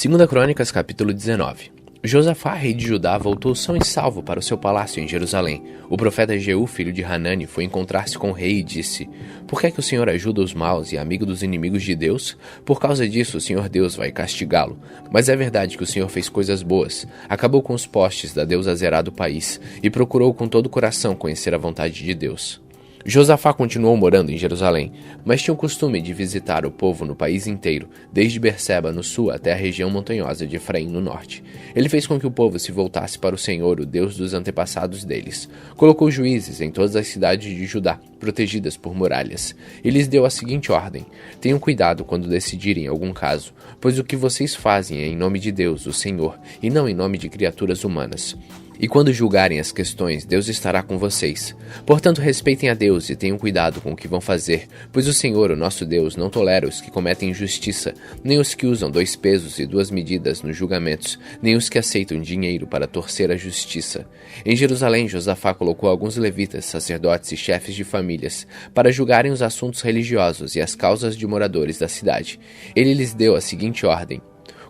Segunda Crônicas, capítulo 19. Josafá, rei de Judá, voltou são e salvo para o seu palácio em Jerusalém. O profeta Jeú, filho de Hanani, foi encontrar-se com o rei e disse: Por que é que o Senhor ajuda os maus e é amigo dos inimigos de Deus? Por causa disso, o Senhor Deus vai castigá-lo. Mas é verdade que o Senhor fez coisas boas, acabou com os postes da deusa Zerá do país e procurou com todo o coração conhecer a vontade de Deus. Josafá continuou morando em Jerusalém, mas tinha o costume de visitar o povo no país inteiro, desde Berseba no sul até a região montanhosa de Efraim no norte. Ele fez com que o povo se voltasse para o Senhor, o Deus dos antepassados deles. Colocou juízes em todas as cidades de Judá, protegidas por muralhas, e lhes deu a seguinte ordem: Tenham cuidado quando decidirem algum caso, pois o que vocês fazem é em nome de Deus, o Senhor, e não em nome de criaturas humanas. E quando julgarem as questões, Deus estará com vocês. Portanto, respeitem a Deus e tenham cuidado com o que vão fazer, pois o Senhor, o nosso Deus, não tolera os que cometem injustiça, nem os que usam 2 pesos e 2 medidas nos julgamentos, nem os que aceitam dinheiro para torcer a justiça. Em Jerusalém, Josafá colocou alguns levitas, sacerdotes e chefes de famílias, para julgarem os assuntos religiosos e as causas de moradores da cidade. Ele lhes deu a seguinte ordem: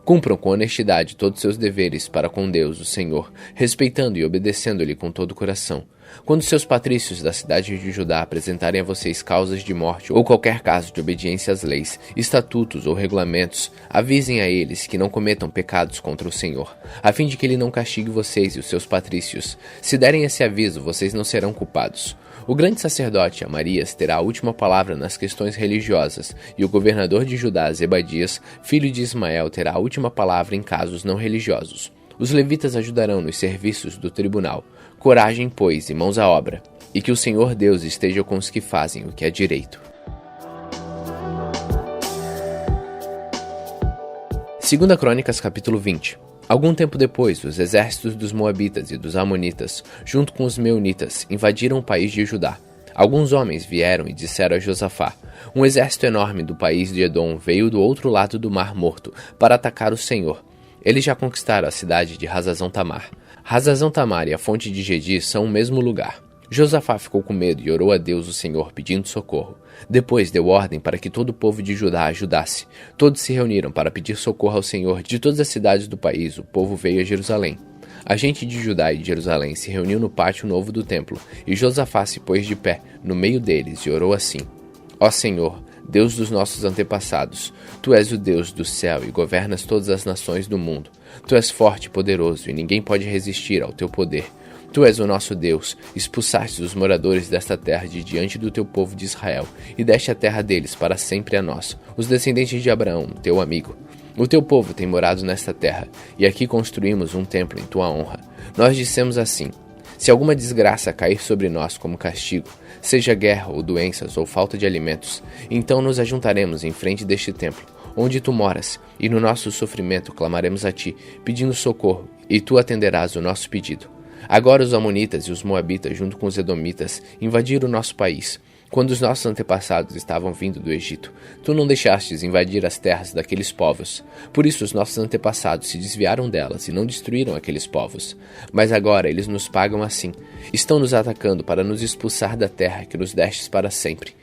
Cumpram com honestidade todos seus deveres para com Deus, o Senhor, respeitando e obedecendo-lhe com todo o coração. Quando seus patrícios da cidade de Judá apresentarem a vocês causas de morte ou qualquer caso de obediência às leis, estatutos ou regulamentos, avisem a eles que não cometam pecados contra o Senhor, a fim de que ele não castigue vocês e os seus patrícios. Se derem esse aviso, vocês não serão culpados. O grande sacerdote Amarias terá a última palavra nas questões religiosas, e o governador de Judá, Zebadias, filho de Ismael, terá a última palavra em casos não religiosos. Os levitas ajudarão nos serviços do tribunal. Coragem, pois, e mãos à obra, e que o Senhor Deus esteja com os que fazem o que é direito. Segunda Crônicas, capítulo 20. Algum tempo depois, os exércitos dos Moabitas e dos Amonitas, junto com os Meunitas, invadiram o país de Judá. Alguns homens vieram e disseram a Josafá: Um exército enorme do país de Edom veio do outro lado do Mar Morto para atacar o Senhor. Eles já conquistaram a cidade de Hazazon-Tamar. Hazazon-Tamar e a fonte de Gedi são o mesmo lugar. Josafá ficou com medo e orou a Deus o Senhor pedindo socorro. Depois deu ordem para que todo o povo de Judá ajudasse. Todos se reuniram para pedir socorro ao Senhor. De todas as cidades do país, o povo veio a Jerusalém. A gente de Judá e de Jerusalém se reuniu no pátio novo do templo, e Josafá se pôs de pé no meio deles e orou assim: Ó Senhor, Deus dos nossos antepassados, Tu és o Deus do céu e governas todas as nações do mundo. Tu és forte e poderoso, e ninguém pode resistir ao Teu poder. Tu és o nosso Deus, expulsaste os moradores desta terra de diante do Teu povo de Israel, e deste a terra deles para sempre a nós, os descendentes de Abraão, Teu amigo. O Teu povo tem morado nesta terra, e aqui construímos um templo em Tua honra. Nós dissemos assim: Se alguma desgraça cair sobre nós como castigo, seja guerra ou doenças ou falta de alimentos, então nos ajuntaremos em frente deste templo, onde Tu moras, e no nosso sofrimento clamaremos a Ti, pedindo socorro, e Tu atenderás o nosso pedido. Agora os Amonitas e os Moabitas, junto com os Edomitas, invadiram o nosso país. Quando os nossos antepassados estavam vindo do Egito, Tu não deixastes invadir as terras daqueles povos. Por isso os nossos antepassados se desviaram delas e não destruíram aqueles povos. Mas agora eles nos pagam assim. Estão nos atacando para nos expulsar da terra que nos destes para sempre.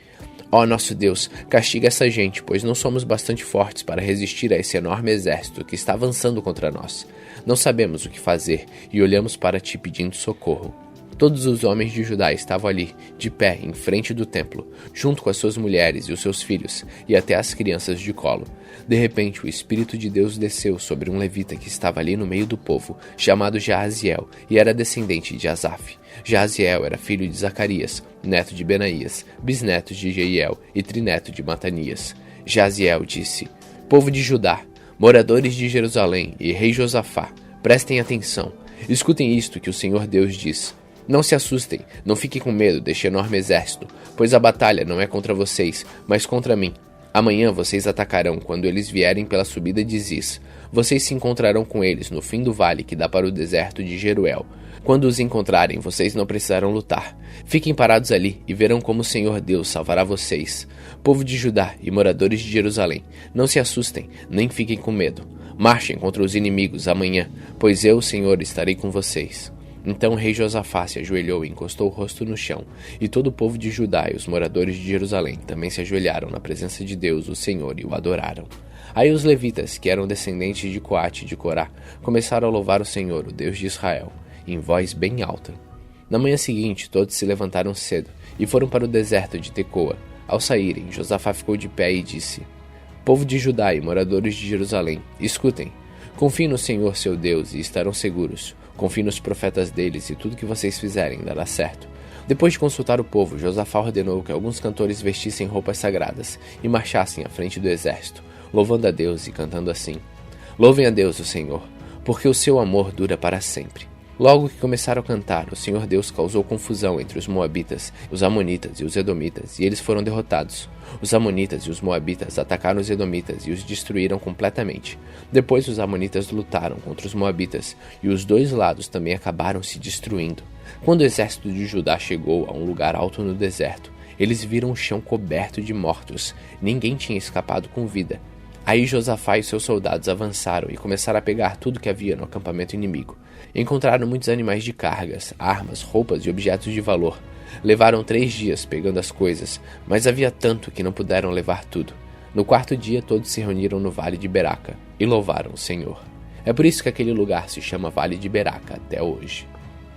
Ó nosso Deus, castiga essa gente, pois não somos bastante fortes para resistir a esse enorme exército que está avançando contra nós. Não sabemos o que fazer e olhamos para Ti pedindo socorro. Todos os homens de Judá estavam ali, de pé, em frente do templo, junto com as suas mulheres e os seus filhos, e até as crianças de colo. De repente, o Espírito de Deus desceu sobre um levita que estava ali no meio do povo, chamado Jaaziel, e era descendente de Asaf. Jaaziel era filho de Zacarias, neto de Benaías, bisneto de Jeiel e trineto de Matanias. Jaaziel disse: Povo de Judá, moradores de Jerusalém e rei Josafá, prestem atenção. Escutem isto que o Senhor Deus diz. Não se assustem, não fiquem com medo deste enorme exército, pois a batalha não é contra vocês, mas contra mim. Amanhã vocês atacarão quando eles vierem pela subida de Ziz. Vocês se encontrarão com eles no fim do vale que dá para o deserto de Jeruel. Quando os encontrarem, vocês não precisarão lutar. Fiquem parados ali e verão como o Senhor Deus salvará vocês. Povo de Judá e moradores de Jerusalém, não se assustem, nem fiquem com medo. Marchem contra os inimigos amanhã, pois eu, o Senhor, estarei com vocês. Então o rei Josafá se ajoelhou e encostou o rosto no chão, e todo o povo de Judá e os moradores de Jerusalém também se ajoelharam na presença de Deus, o Senhor, e o adoraram. Aí os levitas, que eram descendentes de Coate e de Corá, começaram a louvar o Senhor, o Deus de Israel, em voz bem alta. Na manhã seguinte, todos se levantaram cedo e foram para o deserto de Tecoa. Ao saírem, Josafá ficou de pé e disse: Povo de Judá e moradores de Jerusalém, escutem. Confiem no Senhor seu Deus e estarão seguros. Confiem nos profetas deles e tudo que vocês fizerem dará certo. Depois de consultar o povo, Josafá ordenou que alguns cantores vestissem roupas sagradas e marchassem à frente do exército, louvando a Deus e cantando assim: Louvem a Deus, o Senhor, porque o seu amor dura para sempre. Logo que começaram a cantar, o Senhor Deus causou confusão entre os moabitas, os amonitas e os edomitas, e eles foram derrotados. Os amonitas e os moabitas atacaram os edomitas e os destruíram completamente. Depois os amonitas lutaram contra os moabitas, e os dois lados também acabaram se destruindo. Quando o exército de Judá chegou a um lugar alto no deserto, eles viram o chão coberto de mortos. Ninguém tinha escapado com vida. Aí Josafá e seus soldados avançaram e começaram a pegar tudo que havia no acampamento inimigo. Encontraram muitos animais de cargas, armas, roupas e objetos de valor. Levaram 3 dias pegando as coisas, mas havia tanto que não puderam levar tudo. No 4º dia todos se reuniram no Vale de Beraca e louvaram o Senhor. É por isso que aquele lugar se chama Vale de Beraca até hoje.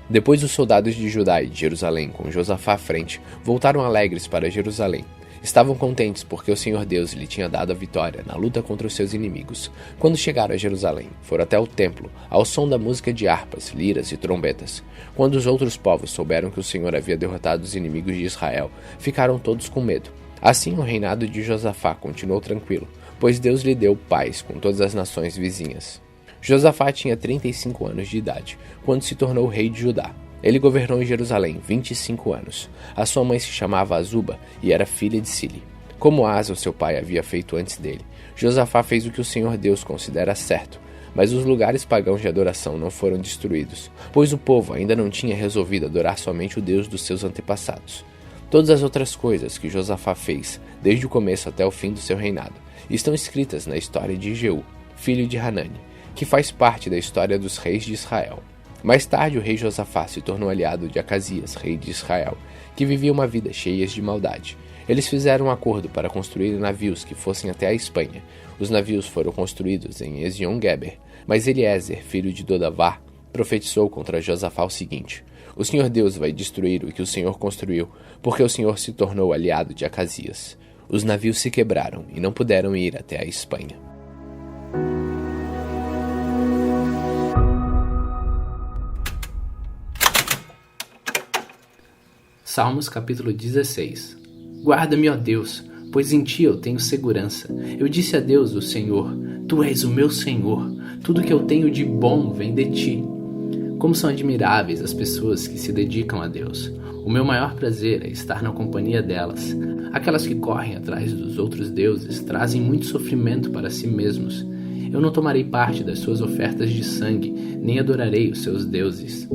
Depois os soldados de Judá e de Jerusalém, com Josafá à frente, voltaram alegres para Jerusalém. Estavam contentes porque o Senhor Deus lhe tinha dado a vitória na luta contra os seus inimigos. Quando chegaram a Jerusalém, foram até o templo, ao som da música de harpas, liras e trombetas. Quando os outros povos souberam que o Senhor havia derrotado os inimigos de Israel, ficaram todos com medo. Assim o reinado de Josafá continuou tranquilo, pois Deus lhe deu paz com todas as nações vizinhas. Josafá tinha 35 anos de idade, quando se tornou rei de Judá. Ele governou em Jerusalém 25 anos. A sua mãe se chamava Azuba e era filha de Sili. Como Asa, seu pai, havia feito antes dele, Josafá fez o que o Senhor Deus considera certo, mas os lugares pagãos de adoração não foram destruídos, pois o povo ainda não tinha resolvido adorar somente o Deus dos seus antepassados. Todas as outras coisas que Josafá fez, desde o começo até o fim do seu reinado, estão escritas na história de Jeú, filho de Hanani, que faz parte da história dos reis de Israel. Mais tarde, o rei Josafá se tornou aliado de Acasias, rei de Israel, que vivia uma vida cheia de maldade. Eles fizeram um acordo para construir navios que fossem até a Espanha. Os navios foram construídos em Ezion-Geber, mas Eliezer, filho de Dodavá, profetizou contra Josafá o seguinte: O Senhor Deus vai destruir o que o Senhor construiu, porque o Senhor se tornou aliado de Acasias. Os navios se quebraram e não puderam ir até a Espanha. Salmos capítulo 16. Guarda-me, ó Deus, pois em ti eu tenho segurança. Eu disse a Deus, o Senhor: Tu és o meu Senhor, tudo que eu tenho de bom vem de ti. Como são admiráveis as pessoas que se dedicam a Deus. O meu maior prazer é estar na companhia delas. Aquelas que correm atrás dos outros deuses trazem muito sofrimento para si mesmos. Eu não tomarei parte das suas ofertas de sangue, nem adorarei os seus deuses.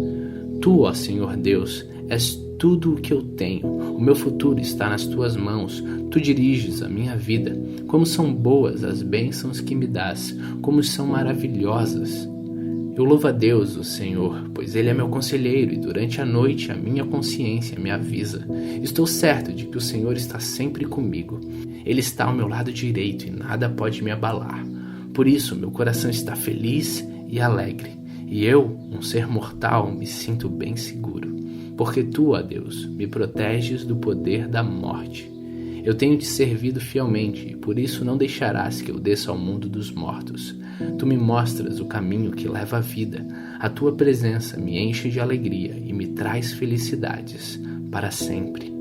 Tu, ó Senhor Deus, és tudo o que eu tenho. O meu futuro está nas tuas mãos. Tu diriges a minha vida. Como são boas as bênçãos que me dás, como são maravilhosas. Eu louvo a Deus, o Senhor, pois Ele é meu conselheiro e durante a noite a minha consciência me avisa. Estou certo de que o Senhor está sempre comigo. Ele está ao meu lado direito e nada pode me abalar. Por isso meu coração está feliz e alegre. E eu, um ser mortal, me sinto bem seguro. Porque tu, ó Deus, me proteges do poder da morte. Eu tenho te servido fielmente, e por isso não deixarás que eu desça ao mundo dos mortos. Tu me mostras o caminho que leva à vida. A tua presença me enche de alegria e me traz felicidades para sempre.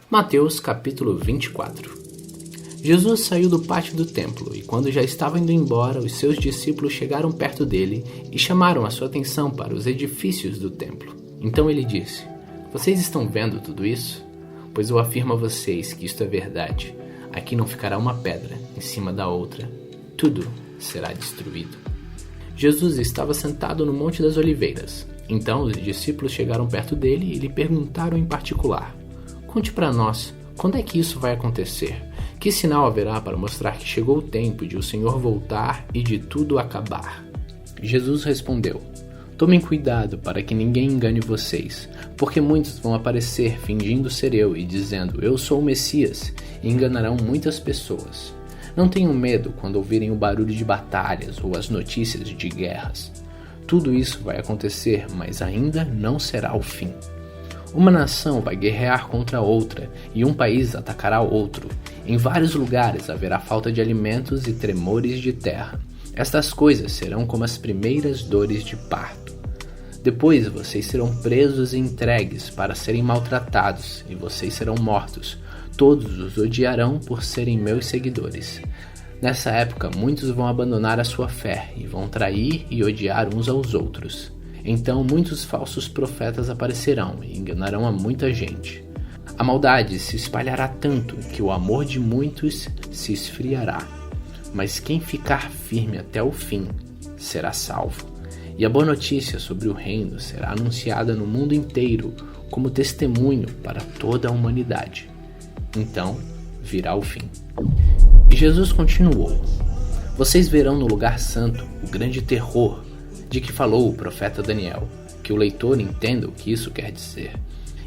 Mateus capítulo 24. Jesus saiu do pátio do templo e quando já estava indo embora, os seus discípulos chegaram perto dele e chamaram a sua atenção para os edifícios do templo. Então ele disse: Vocês estão vendo tudo isso? Pois eu afirmo a vocês que isto é verdade. Aqui não ficará uma pedra em cima da outra. Tudo será destruído. Jesus estava sentado no Monte das Oliveiras. Então os discípulos chegaram perto dele e lhe perguntaram em particular: Conte para nós, quando é que isso vai acontecer? Que sinal haverá para mostrar que chegou o tempo de o Senhor voltar e de tudo acabar? Jesus respondeu: Tomem cuidado para que ninguém engane vocês, porque muitos vão aparecer fingindo ser eu e dizendo, eu sou o Messias, e enganarão muitas pessoas. Não tenham medo quando ouvirem o barulho de batalhas ou as notícias de guerras. Tudo isso vai acontecer, mas ainda não será o fim. Uma nação vai guerrear contra outra e um país atacará outro. Em vários lugares haverá falta de alimentos e tremores de terra. Estas coisas serão como as primeiras dores de parto. Depois vocês serão presos e entregues para serem maltratados, e vocês serão mortos. Todos os odiarão por serem meus seguidores. Nessa época, muitos vão abandonar a sua fé e vão trair e odiar uns aos outros. Então muitos falsos profetas aparecerão e enganarão a muita gente. A maldade se espalhará tanto que o amor de muitos se esfriará. Mas quem ficar firme até o fim será salvo. E a boa notícia sobre o reino será anunciada no mundo inteiro como testemunho para toda a humanidade. Então virá o fim. E Jesus continuou: Vocês verão no lugar santo o grande terror de que falou o profeta Daniel, que o leitor entenda o que isso quer dizer.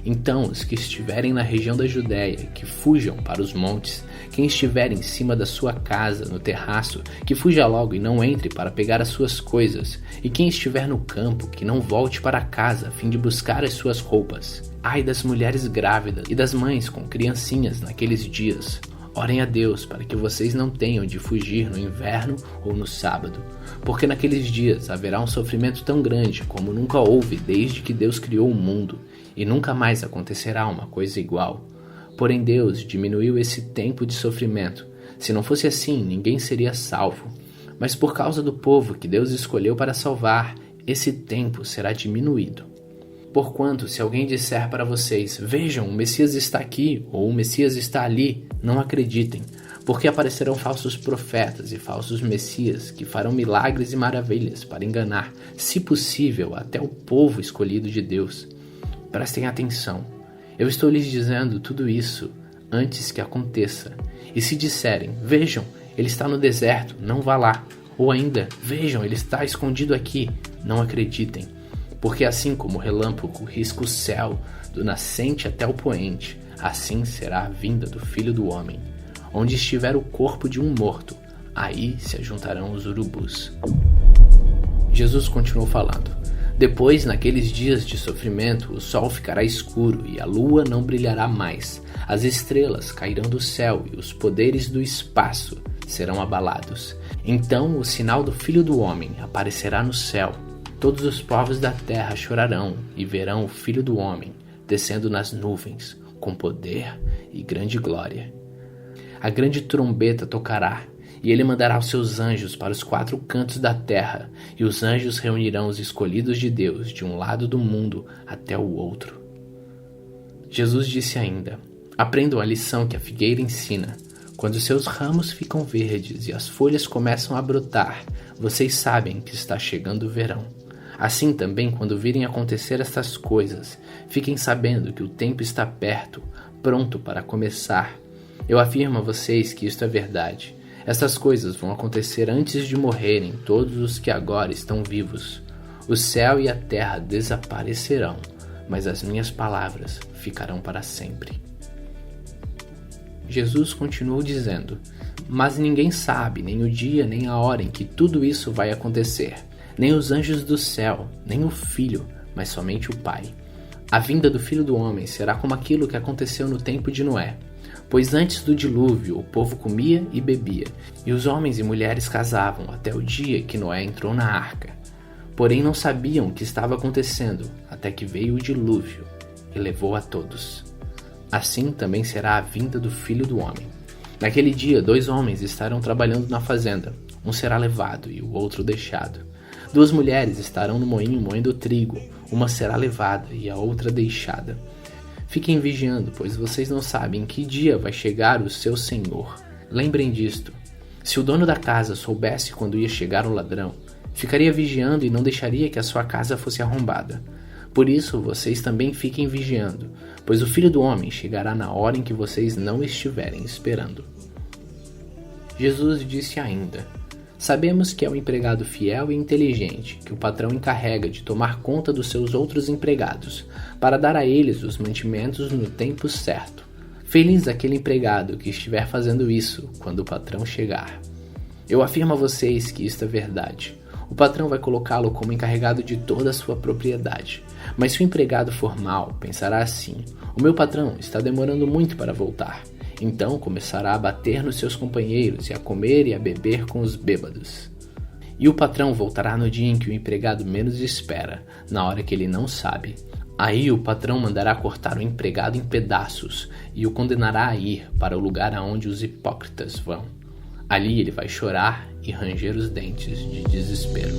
Então os que estiverem na região da Judéia, que fujam para os montes. Quem estiver em cima da sua casa, no terraço, que fuja logo e não entre para pegar as suas coisas. E quem estiver no campo, que não volte para casa a fim de buscar as suas roupas. Ai das mulheres grávidas e das mães com criancinhas naqueles dias. Orem a Deus para que vocês não tenham de fugir no inverno ou no sábado, porque naqueles dias haverá um sofrimento tão grande como nunca houve desde que Deus criou o mundo, e nunca mais acontecerá uma coisa igual. Porém Deus diminuiu esse tempo de sofrimento. Se não fosse assim, ninguém seria salvo. Mas por causa do povo que Deus escolheu para salvar, esse tempo será diminuído. Porquanto, se alguém disser para vocês, vejam, o Messias está aqui, ou o Messias está ali, não acreditem, porque aparecerão falsos profetas e falsos messias que farão milagres e maravilhas para enganar, se possível, até o povo escolhido de Deus. Prestem atenção, eu estou lhes dizendo tudo isso antes que aconteça. E se disserem, vejam, ele está no deserto, não vá lá, ou ainda, vejam, ele está escondido aqui, não acreditem. Porque assim como o relâmpago risca o céu, do nascente até o poente, assim será a vinda do Filho do Homem. Onde estiver o corpo de um morto, aí se ajuntarão os urubus. Jesus continuou falando: Depois, naqueles dias de sofrimento, o sol ficará escuro e a lua não brilhará mais. As estrelas cairão do céu e os poderes do espaço serão abalados. Então o sinal do Filho do Homem aparecerá no céu. Todos os povos da terra chorarão e verão o Filho do Homem descendo nas nuvens, com poder e grande glória. A grande trombeta tocará, e ele mandará os seus anjos para os 4 cantos da terra, e os anjos reunirão os escolhidos de Deus de um lado do mundo até o outro. Jesus disse ainda: Aprendam a lição que a figueira ensina. Quando seus ramos ficam verdes e as folhas começam a brotar, vocês sabem que está chegando o verão. Assim também, quando virem acontecer estas coisas, fiquem sabendo que o tempo está perto, pronto para começar. Eu afirmo a vocês que isto é verdade. Essas coisas vão acontecer antes de morrerem todos os que agora estão vivos. O céu e a terra desaparecerão, mas as minhas palavras ficarão para sempre. Jesus continuou dizendo: Mas ninguém sabe nem o dia nem a hora em que tudo isso vai acontecer. Nem os anjos do céu, nem o Filho, mas somente o Pai. A vinda do Filho do Homem será como aquilo que aconteceu no tempo de Noé. Pois antes do dilúvio o povo comia e bebia, e os homens e mulheres casavam até o dia que Noé entrou na arca. Porém não sabiam o que estava acontecendo, até que veio o dilúvio e levou a todos. Assim também será a vinda do Filho do Homem. Naquele dia 2 homens estarão trabalhando na fazenda, um será levado e o outro deixado. 2 mulheres estarão no moinho moendo trigo, uma será levada e a outra deixada. Fiquem vigiando, pois vocês não sabem em que dia vai chegar o seu Senhor. Lembrem disto: se o dono da casa soubesse quando ia chegar o ladrão, ficaria vigiando e não deixaria que a sua casa fosse arrombada. Por isso vocês também fiquem vigiando, pois o Filho do Homem chegará na hora em que vocês não estiverem esperando. Jesus disse ainda: sabemos que é o empregado fiel e inteligente que o patrão encarrega de tomar conta dos seus outros empregados, para dar a eles os mantimentos no tempo certo. Feliz aquele empregado que estiver fazendo isso quando o patrão chegar. Eu afirmo a vocês que isto é verdade. O patrão vai colocá-lo como encarregado de toda a sua propriedade. Mas se o empregado for mau, pensará assim: o meu patrão está demorando muito para voltar. Então começará a bater nos seus companheiros e a comer e a beber com os bêbados. E o patrão voltará no dia em que o empregado menos espera, na hora que ele não sabe. Aí o patrão mandará cortar o empregado em pedaços e o condenará a ir para o lugar aonde os hipócritas vão. Ali ele vai chorar e ranger os dentes de desespero.